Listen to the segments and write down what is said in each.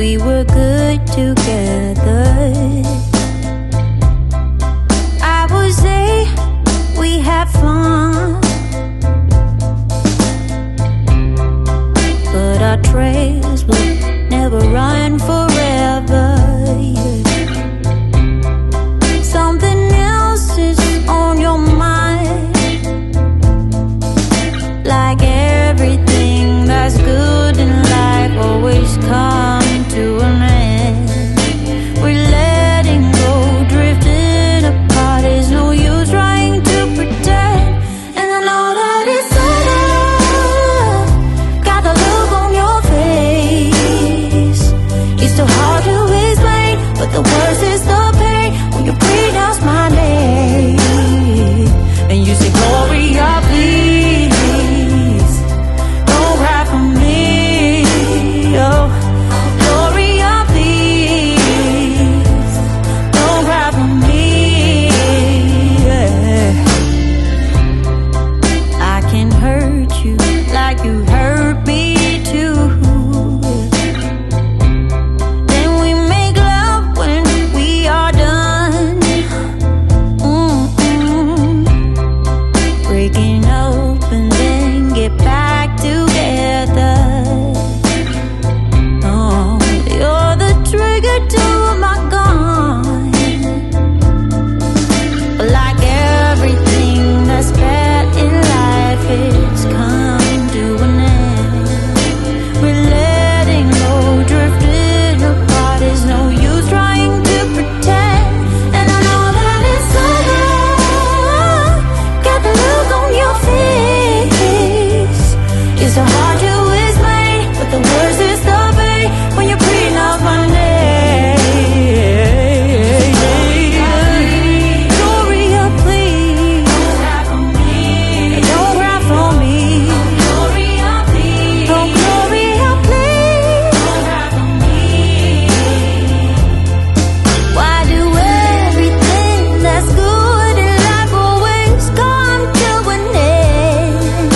we were good together. I would say we had fun, but our trails will never run forever. Something else is on your mind, like everything that's good in life always comes to an end. We're letting go, drifting apart. There's no use trying to pretend. And I know that it's over. Got the look on your face. It's so hard to explain, but the worst is the pain when you pronounce my name and you say, Gloria, please don't cry for me. Oh, Gloria, please don't cry for me. Yeah. I can hurt you like you hurt me too. Then we make love when we are done. Breaking up and then get back together. Oh, you're the trigger to my gun. But like everything that's bad in life, it's come to an end. We're letting go, drifting apart. There's no use trying to pretend. And I know that it's over. Got the look on your face. It's so hard to explain, but the worst is the pain when you pronounce my name. Gloria, please don't cry for me. Don't cry for me. Gloria, please. Oh, Gloria, please don't cry for me. Why do everything that's good in life always come to an end?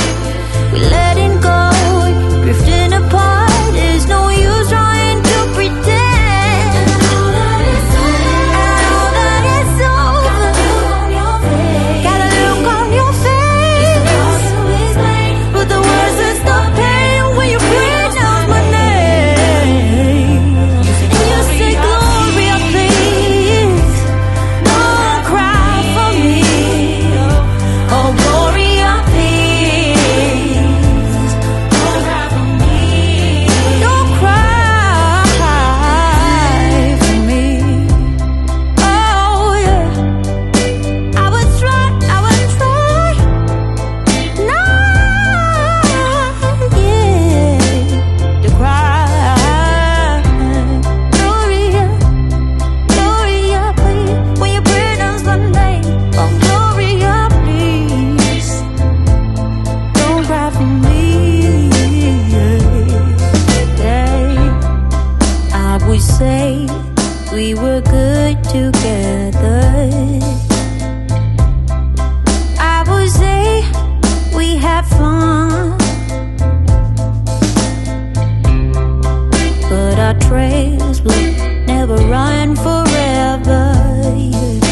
We're letting go, drifting apart. There's no use trying to pretend. I know that it's over. Got a look on your face. But the worst is the pain when you pronounce my name. And you say, Gloria, please don't cry for me. Oh, Gloria, please don't cry for me. Don't cry for me. Oh, yeah. I would try not, yeah, to cry. Gloria, Gloria, please, when you pronounce my name. Oh, Gloria, please don't cry for me. Yeah. I would say we were good together. I would say we had fun, but our trails will never run forever. Yeah.